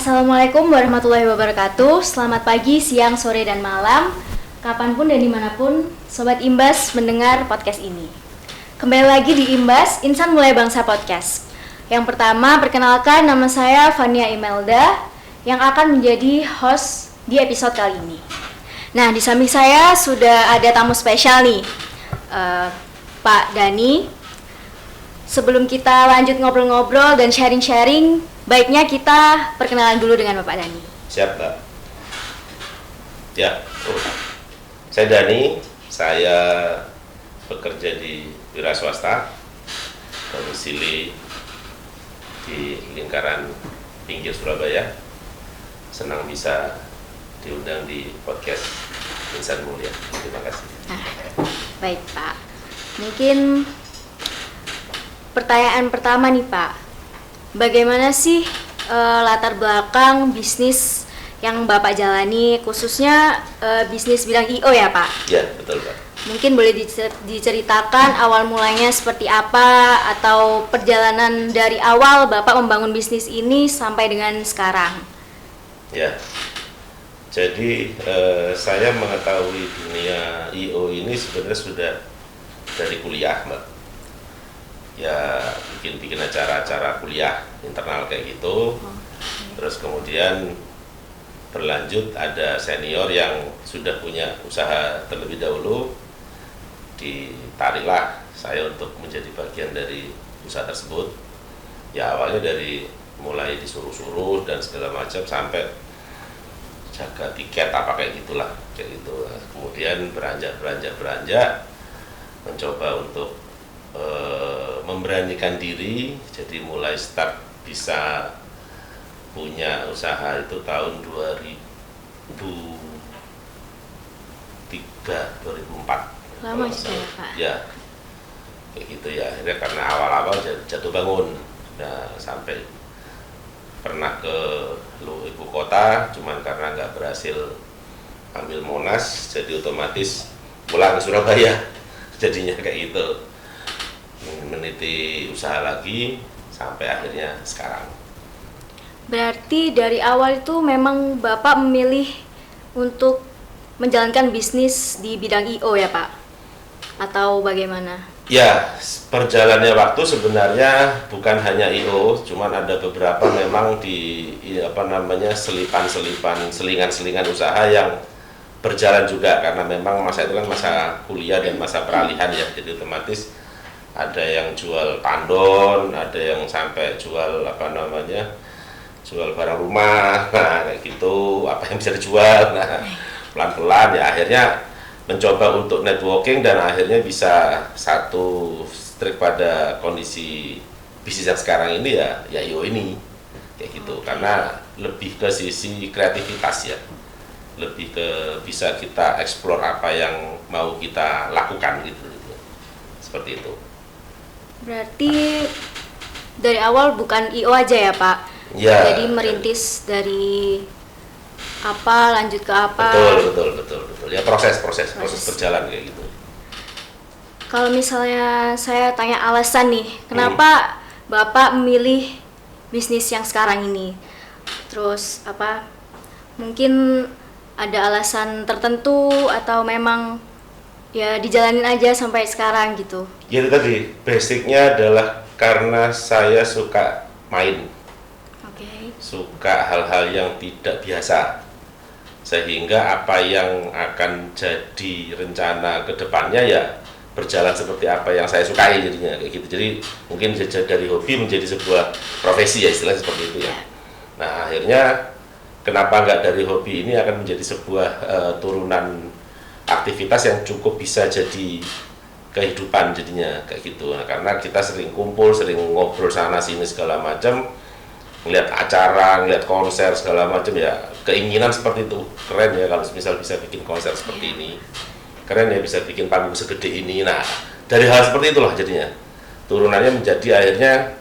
Assalamualaikum warahmatullahi wabarakatuh. Selamat pagi, siang, sore, dan malam. Kapanpun dan dimanapun Sobat Imbas mendengar podcast ini. Kembali lagi di Imbas, Insan Mulia Bangsa Podcast. Yang pertama, perkenalkan, nama saya Fania Imelda yang akan menjadi host di episode kali ini. Nah, di samping saya sudah ada tamu spesial nih, Pak Dani. Sebelum kita lanjut ngobrol-ngobrol dan sharing-sharing, baiknya kita perkenalan dulu dengan Bapak Dani. Siap, Mbak. Ya, saya Dani. Saya bekerja di wira swasta, domisili di lingkaran pinggir Surabaya. Senang bisa diundang di podcast Insan Mulia. Terima kasih. Baik, Pak. Mungkin pertanyaan pertama nih, Pak. Bagaimana sih latar belakang bisnis yang Bapak jalani, khususnya bisnis bidang I.O. ya, Pak? Ya, betul, Pak. Mungkin boleh diceritakan awal mulanya seperti apa, atau perjalanan dari awal Bapak membangun bisnis ini sampai dengan sekarang? Ya, jadi saya mengetahui dunia I.O. ini sebenarnya sudah dari kuliah, Mbak. Ya, bikin acara-acara kuliah internal kayak gitu. Terus kemudian berlanjut, ada senior yang sudah punya usaha terlebih dahulu, ditariklah saya untuk menjadi bagian dari usaha tersebut. Ya, awalnya dari mulai disuruh-suruh dan segala macam sampai jaga tiket apa kayak gitulah, kayak gitu. Kemudian beranjak mencoba untuk memberanikan diri, jadi mulai start bisa punya usaha itu tahun 2004. Lama sudah ya, Pak? Ya, kayak gitu ya. Akhirnya karena awal-awal jatuh bangun, nah, sampai pernah ke ibu kota, cuman karena nggak berhasil ambil Monas, jadi otomatis pulang ke Surabaya. Jadinya kayak gitu, meniti usaha lagi sampai akhirnya sekarang. Berarti dari awal itu memang Bapak memilih untuk menjalankan bisnis di bidang I.O. ya, Pak? Atau bagaimana? Ya, perjalannya waktu sebenarnya bukan hanya I.O., cuman ada beberapa memang di selingan-selingan usaha yang berjalan juga, karena memang masa itu kan masa kuliah dan masa peralihan ya, jadi otomatis ada yang jual tandon, ada yang sampai jual jual barang rumah, nah kayak gitu, apa yang bisa dijual. Nah, pelan-pelan ya akhirnya mencoba untuk networking dan akhirnya bisa satu strik pada kondisi bisnis yang sekarang ini ya I.O. ini kayak gitu. Karena lebih ke sisi kreativitas ya, lebih ke bisa kita explore apa yang mau kita lakukan gitu. Seperti itu. Berarti dari awal bukan I.O. aja ya, Pak? Ya, jadi merintis dari apa lanjut ke apa? Betul. Ya proses berjalan kayak gitu. Kalau misalnya saya tanya alasan nih, kenapa Bapak memilih bisnis yang sekarang ini? Terus mungkin ada alasan tertentu atau memang ya dijalanin aja sampai sekarang gitu? Ya itu tadi, basicnya adalah karena saya suka main. Suka hal-hal yang tidak biasa, sehingga apa yang akan jadi rencana ke depannya ya berjalan seperti apa yang saya sukai jadinya kayak gitu. Jadi mungkin dari hobi menjadi sebuah profesi ya, istilahnya seperti itu ya. Nah akhirnya kenapa nggak dari hobi ini akan menjadi sebuah turunan aktivitas yang cukup bisa jadi kehidupan jadinya kayak gitu. Nah, karena kita sering kumpul, sering ngobrol sana sini segala macam, ngeliat acara, ngeliat konser segala macam ya, keinginan seperti itu. Keren ya kalau misal bisa bikin konser seperti ini, keren ya bisa bikin panggung segede ini. Nah dari hal seperti itulah jadinya turunannya menjadi akhirnya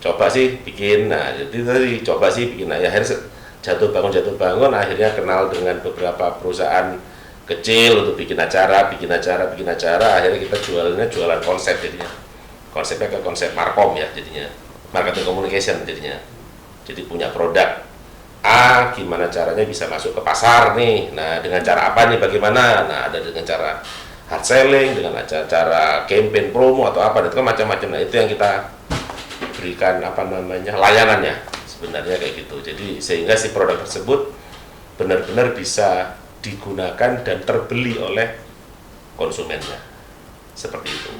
coba sih bikin. Nah jadi tadi coba sih bikin, nah ya akhirnya jatuh bangun akhirnya kenal dengan beberapa perusahaan kecil untuk bikin acara, akhirnya kita jualan konsep jadinya. Konsepnya ke konsep markom ya jadinya, marketing communication jadinya. Jadi punya produk A, gimana caranya bisa masuk ke pasar nih. Nah, dengan cara apa nih, bagaimana? Nah, ada dengan cara hard selling, dengan cara campaign promo atau apa, itu kan macam-macam. Nah, itu yang kita berikan layanannya sebenarnya kayak gitu. Jadi sehingga si produk tersebut benar-benar bisa digunakan dan terbeli oleh konsumennya. Seperti itu.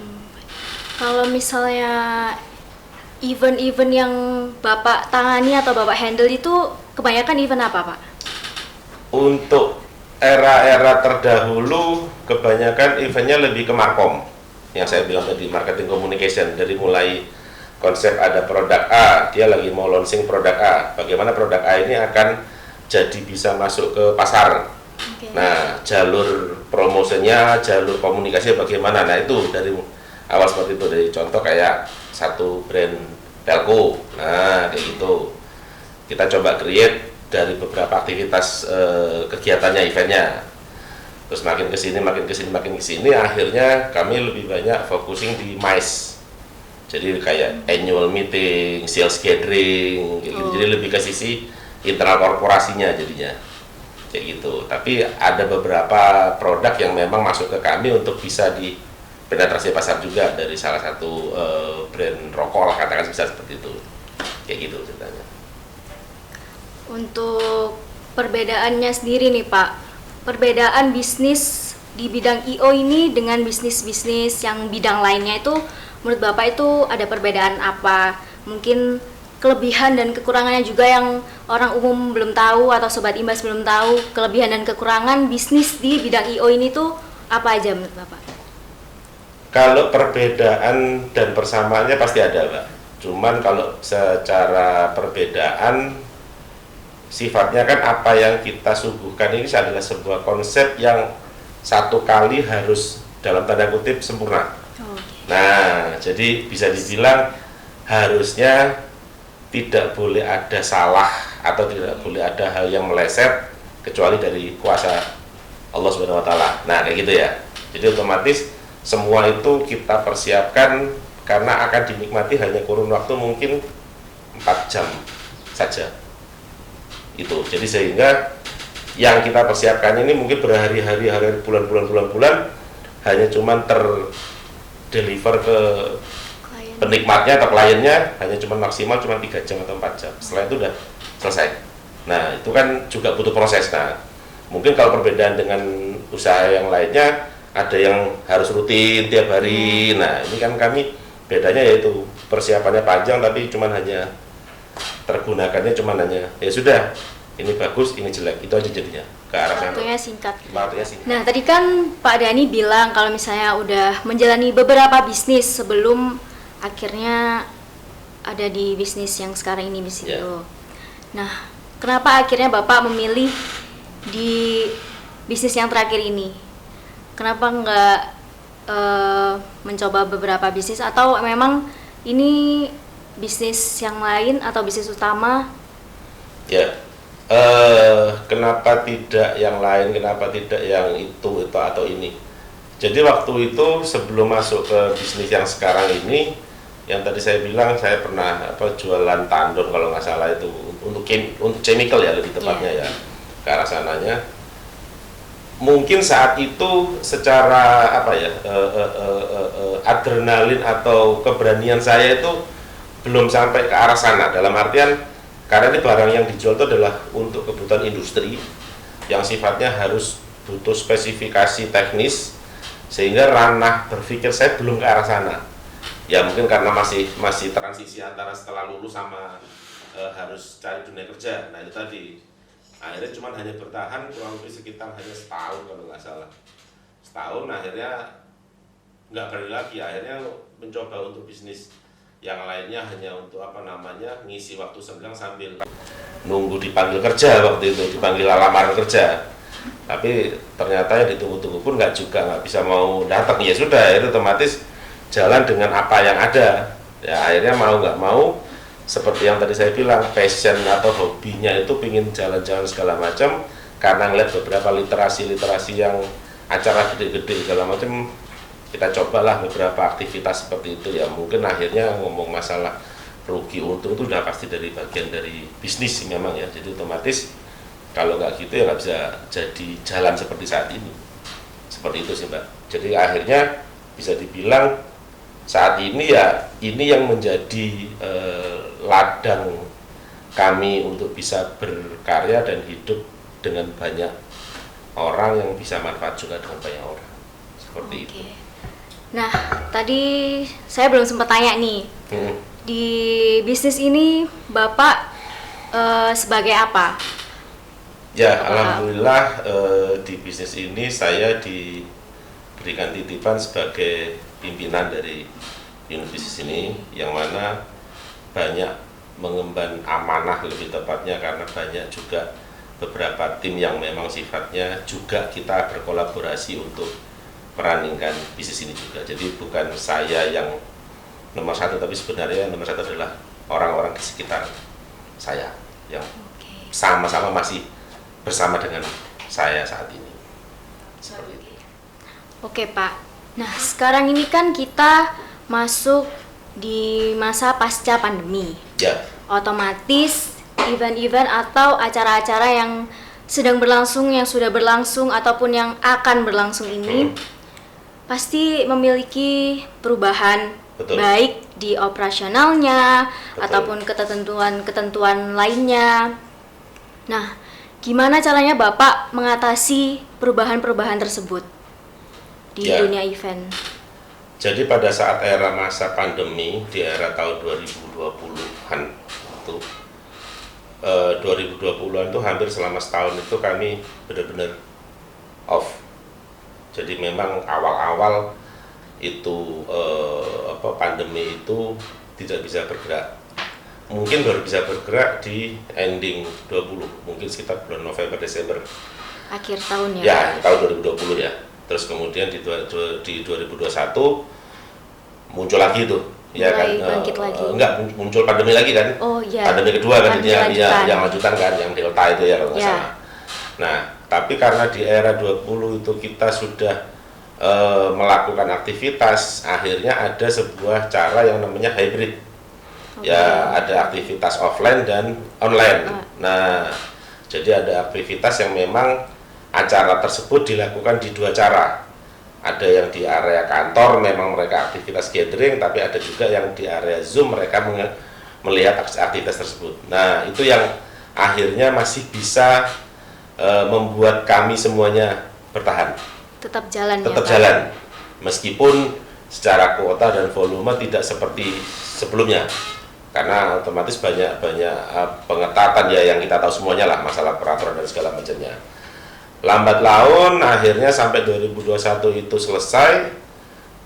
Kalau misalnya event-event yang Bapak tangani atau Bapak handle itu kebanyakan event apa, Pak? Untuk era-era terdahulu kebanyakan eventnya lebih ke markom, yang saya bilang tadi, marketing communication. Dari mulai konsep ada produk A, dia lagi mau launching produk A, bagaimana produk A ini akan jadi bisa masuk ke pasar. Nah, jalur promosinya, jalur komunikasinya bagaimana, nah itu dari awal seperti itu. Dari contoh kayak satu brand telco, nah kayak gitu kita coba create dari beberapa aktivitas kegiatannya, eventnya. Terus makin kesini, akhirnya kami lebih banyak focusing di MICE. Jadi kayak annual meeting, sales gathering, kayak gitu. Jadi lebih ke sisi internal korporasinya jadinya, kayak gitu. Tapi ada beberapa produk yang memang masuk ke kami untuk bisa di penetrasi pasar juga, dari salah satu brand rokok lah, katakan bisa seperti itu, kayak gitu ceritanya. Untuk perbedaannya sendiri nih Pak, perbedaan bisnis di bidang I.O ini dengan bisnis-bisnis yang bidang lainnya itu, menurut Bapak itu ada perbedaan apa? Mungkin kelebihan dan kekurangannya juga yang orang umum belum tahu atau Sobat Imbas belum tahu, kelebihan dan kekurangan bisnis di bidang I.O ini tuh apa aja menurut Bapak? Kalau perbedaan dan persamaannya pasti ada, Mbak. Cuman kalau secara perbedaan, sifatnya kan apa yang kita suguhkan ini adalah sebuah konsep yang satu kali harus dalam tanda kutip sempurna. Nah, jadi bisa dibilang harusnya tidak boleh ada salah atau tidak boleh ada hal yang meleset kecuali dari kuasa Allah Subhanahu wa taala. Nah, kayak gitu ya. Jadi otomatis semua itu kita persiapkan karena akan dinikmati hanya kurun waktu mungkin 4 jam saja. Itu. Jadi sehingga yang kita persiapkan ini mungkin berhari-hari, bulan-bulan hanya cuman terdeliver ke penikmatnya atau kliennya hanya cuma maksimal cuma 3 jam atau 4 jam. Setelah itu udah selesai. Nah, itu kan juga butuh proses. Nah, mungkin kalau perbedaan dengan usaha yang lainnya, ada yang harus rutin tiap hari. Nah, ini kan kami bedanya yaitu persiapannya panjang tapi cuman hanya tergunakannya cuman hanya ya sudah, ini bagus, ini jelek, itu aja jadinya ke arah sana. Waktunya singkat. Waktunya singkat. Nah, tadi kan Pak Dhani bilang kalau misalnya udah menjalani beberapa bisnis sebelum akhirnya ada di bisnis yang sekarang ini, bisnis itu. Nah, kenapa akhirnya Bapak memilih di bisnis yang terakhir ini? Kenapa nggak mencoba beberapa bisnis, atau memang ini bisnis yang lain atau bisnis utama? Ya, kenapa tidak yang lain, kenapa tidak yang itu atau ini? Jadi waktu itu sebelum masuk ke bisnis yang sekarang ini, yang tadi saya bilang saya pernah jualan tandon kalau nggak salah, itu untuk chemical ya lebih tepatnya, ya ke arah sananya. Mungkin saat itu secara adrenalin atau keberanian saya itu belum sampai ke arah sana, dalam artian karena ini barang yang dijual itu adalah untuk kebutuhan industri yang sifatnya harus butuh spesifikasi teknis, sehingga ranah berpikir saya belum ke arah sana. Ya mungkin karena masih transisi antara setelah lulus sama harus cari dunia kerja. Nah itu tadi, akhirnya cuma hanya bertahan kurang lebih sekitar hanya setahun kalau nggak salah. Setahun akhirnya nggak berani lagi, akhirnya mencoba untuk bisnis yang lainnya, hanya untuk ngisi waktu senggang sambil nunggu dipanggil kerja. Waktu itu dipanggil lamaran kerja, tapi ternyata yang ditunggu-tunggu pun nggak bisa mau datang. Ya sudah, itu otomatis jalan dengan apa yang ada. Ya akhirnya mau nggak mau, seperti yang tadi saya bilang, passion atau hobinya itu pingin jalan-jalan segala macam, karena ngeliat beberapa literasi yang acara gede-gede segala macam, kita cobalah beberapa aktivitas seperti itu. Ya mungkin akhirnya ngomong masalah rugi untung itu udah pasti dari bagian dari bisnis sih memang ya. Jadi otomatis kalau nggak gitu ya nggak bisa jadi jalan seperti saat ini. Seperti itu sih Mbak. Jadi akhirnya bisa dibilang saat ini ya ini yang menjadi ladang kami untuk bisa berkarya dan hidup dengan banyak orang yang bisa manfaat juga dengan banyak orang. Seperti itu. Nah, tadi saya belum sempat tanya nih. Di bisnis ini Bapak sebagai apa? Ya, alhamdulillah di bisnis ini saya diberikan titipan sebagai pimpinan dari unit bisnis ini, yang mana banyak mengemban amanah lebih tepatnya karena banyak juga beberapa tim yang memang sifatnya juga kita berkolaborasi untuk meraningkan bisnis ini juga. Jadi bukan saya yang nomor satu, tapi sebenarnya nomor satu adalah orang-orang di sekitar saya yang sama-sama masih bersama dengan saya saat ini. Seperti itu. Oke Pak, nah sekarang ini kan kita masuk di masa pasca pandemi. Ya. Otomatis event-event atau acara-acara yang sedang berlangsung, yang sudah berlangsung ataupun yang akan berlangsung ini pasti memiliki perubahan. Betul. Baik di operasionalnya. Betul. Ataupun ketentuan-ketentuan lainnya. Nah, gimana caranya Bapak mengatasi perubahan-perubahan tersebut di dunia event? Jadi pada saat era masa pandemi di era tahun 2020-an itu 2020-an itu hampir selama setahun itu kami benar-benar off. Jadi memang awal-awal itu pandemi itu tidak bisa bergerak. Mungkin baru bisa bergerak di ending 20, mungkin sekitar bulan November Desember. Akhir tahun ya? Ya, tahun 2020 ya. Terus kemudian di 2021 muncul lagi tuh. Ya kan, bangkit lagi. Enggak, muncul pandemi lagi kan. Oh iya. Pandemi kedua kan, yang lanjutan kan, yang Delta itu ya kalau nggak salah. Nah, tapi karena di era 20 itu kita sudah melakukan aktivitas, akhirnya ada sebuah cara yang namanya hybrid. Ya, ada aktivitas offline dan online. Nah, jadi ada aktivitas yang memang acara tersebut dilakukan di dua cara. Ada yang di area kantor memang mereka aktivitas gathering, tapi ada juga yang di area Zoom mereka melihat aktivitas tersebut. Nah, itu yang akhirnya masih bisa membuat kami semuanya bertahan. Tetap jalan. Tetap jalan. Meskipun secara kuota dan volume tidak seperti sebelumnya. Karena otomatis banyak pengetatan ya yang kita tahu semuanya lah, masalah peraturan dan segala macamnya. Lambat laun akhirnya sampai 2021 itu selesai,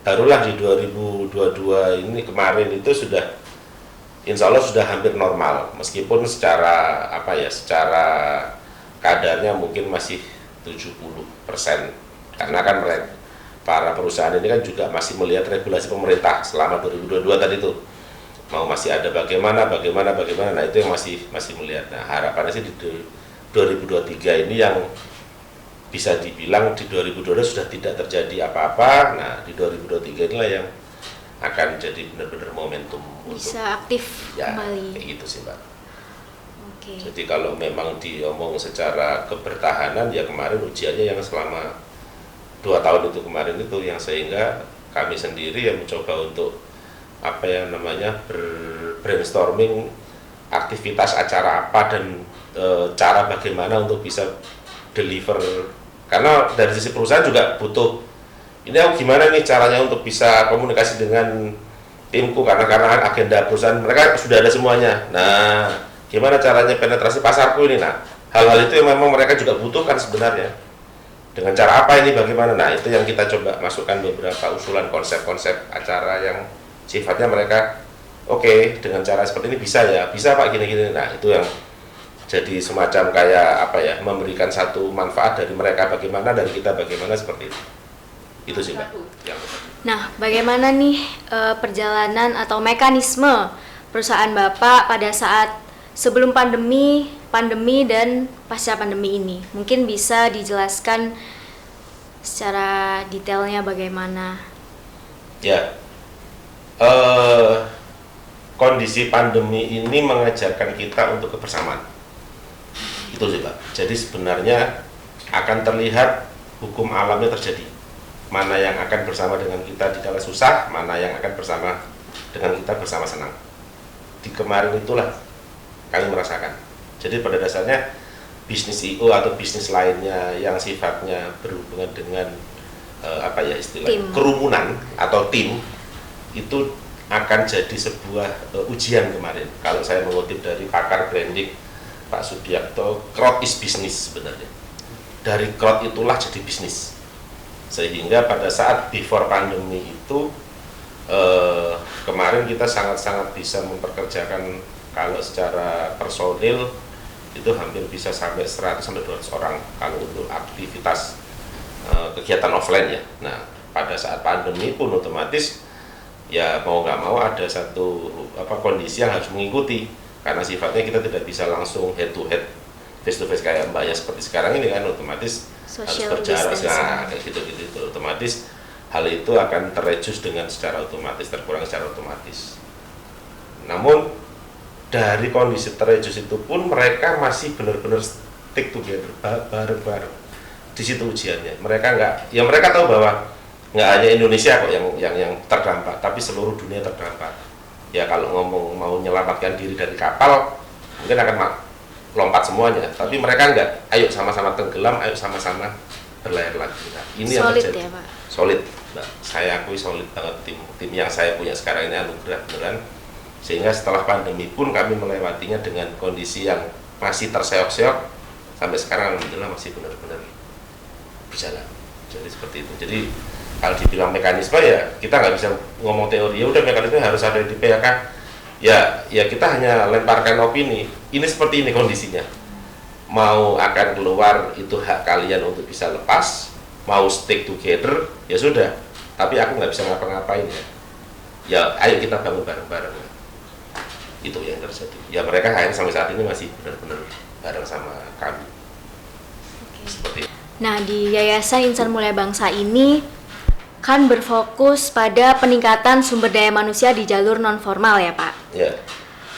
barulah di 2022 ini kemarin itu sudah insya Allah sudah hampir normal, meskipun secara secara kadarnya mungkin masih 70%, karena kan para perusahaan ini kan juga masih melihat regulasi pemerintah selama 2022 tadi itu mau masih ada bagaimana, nah itu yang masih melihat. Nah harapannya sih di 2023 ini yang bisa dibilang di 2022 sudah tidak terjadi apa-apa. Nah di 2023 inilah yang akan jadi benar-benar momentum bisa untuk aktif ya, kembali. Kayak gitu sih Mbak. Okay. Jadi kalau memang diomong secara kebertahanan ya kemarin ujiannya yang selama 2 tahun itu kemarin itu yang sehingga kami sendiri yang mencoba untuk brainstorming aktivitas acara apa dan cara bagaimana untuk bisa deliver, karena dari sisi perusahaan juga butuh ini gimana nih caranya untuk bisa komunikasi dengan timku, karena agenda perusahaan mereka sudah ada semuanya. Nah gimana caranya penetrasi pasarku ini, nah hal-hal itu yang memang mereka juga butuhkan sebenarnya. Dengan cara apa ini bagaimana, nah itu yang kita coba masukkan beberapa usulan konsep-konsep acara yang sifatnya mereka oke, dengan cara seperti ini bisa Pak gini-gini. Nah itu yang jadi semacam kayak memberikan satu manfaat dari mereka bagaimana, dari kita bagaimana, seperti itu sih Mbak. Nah bagaimana nih perjalanan atau mekanisme perusahaan Bapak pada saat sebelum pandemi dan pasca pandemi ini? Mungkin bisa dijelaskan secara detailnya bagaimana? Ya, kondisi pandemi ini mengajarkan kita untuk kebersamaan. Itu sih Pak. Jadi sebenarnya akan terlihat hukum alamnya terjadi. Mana yang akan bersama dengan kita di kala susah, mana yang akan bersama dengan kita bersama senang. Di kemarin itulah kami merasakan. Jadi pada dasarnya bisnis IO atau bisnis lainnya yang sifatnya berhubungan dengan kerumunan atau tim itu akan jadi sebuah ujian kemarin. Kalau saya mengutip dari pakar branding Pak Subiakto, crowd is business sebenarnya. Dari crowd itulah jadi bisnis. Sehingga pada saat before pandemi itu kemarin kita sangat-sangat bisa memperkerjakan, kalau secara personil itu hampir bisa sampai 100 sampai 200 orang kalau untuk aktivitas kegiatan offline ya. Nah, pada saat pandemi pun otomatis ya mau nggak mau ada satu kondisi yang harus mengikuti, karena sifatnya kita tidak bisa langsung head to head face to face kayak Mbak ya seperti sekarang ini kan, otomatis Social harus berjarak kayak gitu otomatis hal itu akan terreduce dengan secara otomatis, terkurang secara otomatis. Namun dari kondisi terreduce itu pun mereka masih benar-benar stick together bareng-bareng. Di situ ujiannya. Mereka tahu bahwa nggak hanya Indonesia kok yang terdampak, tapi seluruh dunia terdampak. Ya kalau ngomong mau menyelamatkan diri dari kapal, mungkin akan lompat semuanya. Tapi mereka nggak. Ayo sama-sama tenggelam, ayo sama-sama berlayar lagi. Nah, ini solid yang terjadi. Ya, Pak? Solid, Mbak. Saya akui solid banget tim yang saya punya sekarang ini anugerah beneran. Sehingga setelah pandemi pun kami melewatinya dengan kondisi yang masih terseok-seok, sampai sekarang alhamdulillah masih benar-benar berjalan. Jadi seperti itu. Jadi kalau dibilang mekanisme ya kita nggak bisa ngomong teori, ya udah mekanisme harus ada di PHK. Ya kita hanya lemparkan opini. Ini seperti ini kondisinya. Mau akan keluar itu hak kalian untuk bisa lepas, mau stick together ya sudah. Tapi aku nggak bisa ngapa-ngapain ya. Ya ayo kita bangun bareng-bareng. Itu yang terjadi. Ya mereka hanya sampai saat ini masih benar-benar bareng sama kami. Seperti itu. Nah, di Yayasan Insan Mulia Bangsa ini kan berfokus pada peningkatan sumber daya manusia di jalur non-formal ya Pak? Ya.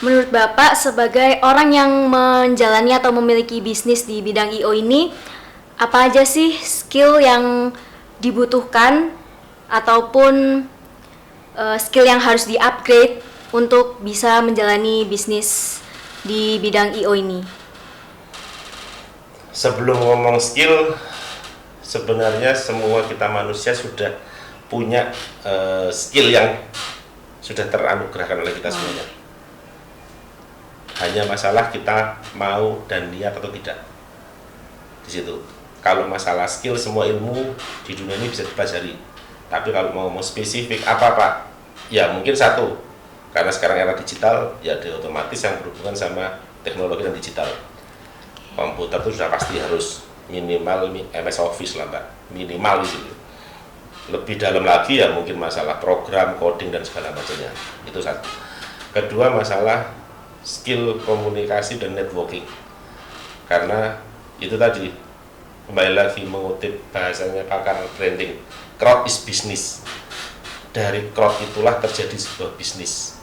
Menurut Bapak sebagai orang yang menjalani atau memiliki bisnis di bidang IO ini, apa aja sih skill yang dibutuhkan ataupun skill yang harus di-upgrade untuk bisa menjalani bisnis di bidang IO ini? Sebelum ngomong skill, sebenarnya semua kita manusia sudah punya skill yang sudah teranugerahkan oleh kita semuanya. Hanya masalah kita mau dan niat atau tidak. Di situ. Kalau masalah skill, semua ilmu di dunia ini bisa dipelajari. Tapi kalau mau spesifik apa Pak? Ya mungkin satu. Karena sekarang era digital, ya otomatis yang berhubungan sama teknologi dan digital. Komputer itu sudah pasti harus minimal MS Office lah Mbak, minimal di situ. Lebih dalam lagi ya mungkin masalah program, coding dan segala macamnya. Itu satu. Kedua masalah skill komunikasi dan networking. Karena itu tadi kembali lagi mengutip bahasanya pakar branding, crowd is business. Dari crowd itulah terjadi sebuah bisnis.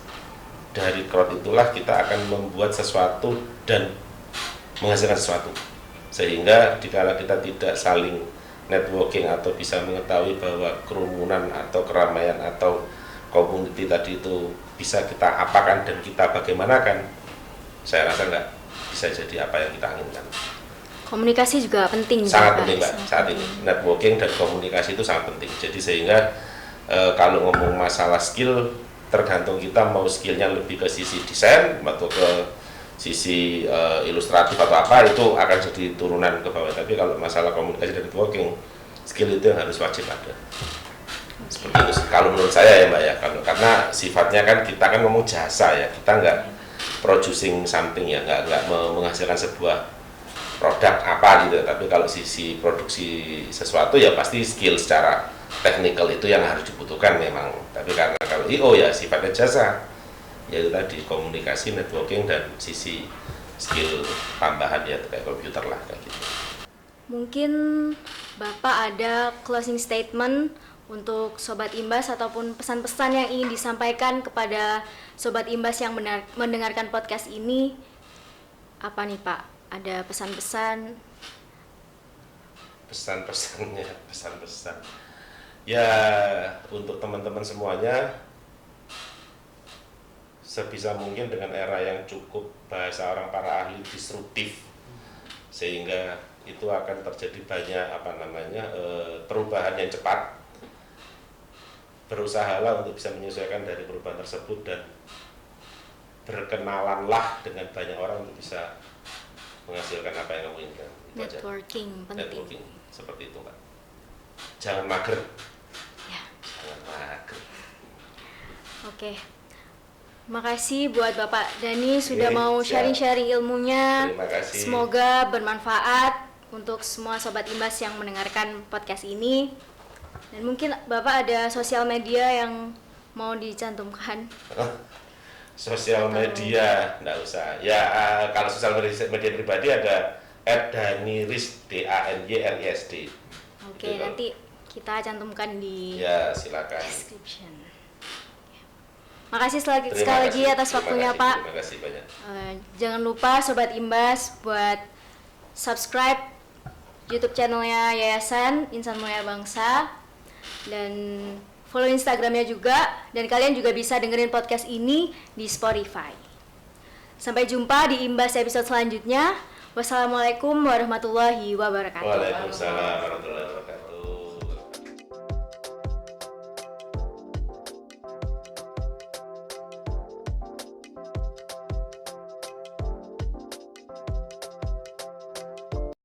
Dari crowd itulah kita akan membuat sesuatu dan menghasilkan sesuatu, sehingga dikala kita tidak saling networking atau bisa mengetahui bahwa kerumunan atau keramaian atau community tadi itu bisa kita apakan dan kita bagaimanakan, saya rasa nggak bisa jadi apa yang kita inginkan. Komunikasi juga penting. Sangat penting Mbak, saat ini networking dan komunikasi itu sangat penting. Jadi sehingga kalau ngomong masalah skill, tergantung kita mau skillnya lebih ke sisi desain atau ke sisi ilustratif atau apa, itu akan jadi turunan ke bawah. Tapi kalau masalah komunikasi dan networking, skill itu yang harus wajib ada. Seperti itu kalau menurut saya ya Mbak ya, karena sifatnya kan kita kan ngomong jasa ya, kita nggak producing something ya, nggak menghasilkan sebuah produk apa gitu. Tapi kalau sisi produksi sesuatu ya pasti skill secara technical itu yang harus dibutuhkan memang. Tapi karena kalau IO ya sifatnya jasa, yaitu tadi komunikasi, networking, dan sisi skill tambahan ya kayak komputer lah kayak gitu. Mungkin Bapak ada closing statement untuk Sobat Imbas ataupun pesan-pesan yang ingin disampaikan kepada Sobat Imbas yang mendengarkan podcast ini, apa nih Pak? Ada pesan-pesan? Pesan-pesan. Ya, untuk teman-teman semuanya, sebisa mungkin dengan era yang cukup bahasa orang para ahli disruptif, sehingga itu akan terjadi banyak perubahan yang cepat. Berusahalah untuk bisa menyesuaikan dari perubahan tersebut dan berkenalanlah dengan banyak orang untuk bisa menghasilkan apa yang kamu inginkan. Networking penting. Networking seperti itu, Mbak. Jangan mager. Ya. Jangan mager. Oke. Makasih buat Bapak Dhani sudah mau siap. sharing-sharing ilmunya. Terima kasih. Semoga bermanfaat untuk semua Sobat Imbas yang mendengarkan podcast ini. Dan mungkin Bapak ada sosial media yang mau dicantumkan? Sosial media, enggak usah. Ya, kalau sosial media pribadi ada @dhanirisd, DANYRISD. Oke, nanti kita cantumkan di silakan. description. Makasih sekali lagi atas waktunya, Pak. Terima kasih banyak. Jangan lupa Sobat Imbas buat subscribe YouTube channelnya Yayasan Insan Mulia Bangsa dan follow Instagramnya juga, dan kalian juga bisa dengerin podcast ini di Spotify. Sampai jumpa di Imbas episode selanjutnya. Wassalamualaikum warahmatullahi wabarakatuh. Waalaikumsalam warahmatullahi wabarakatuh.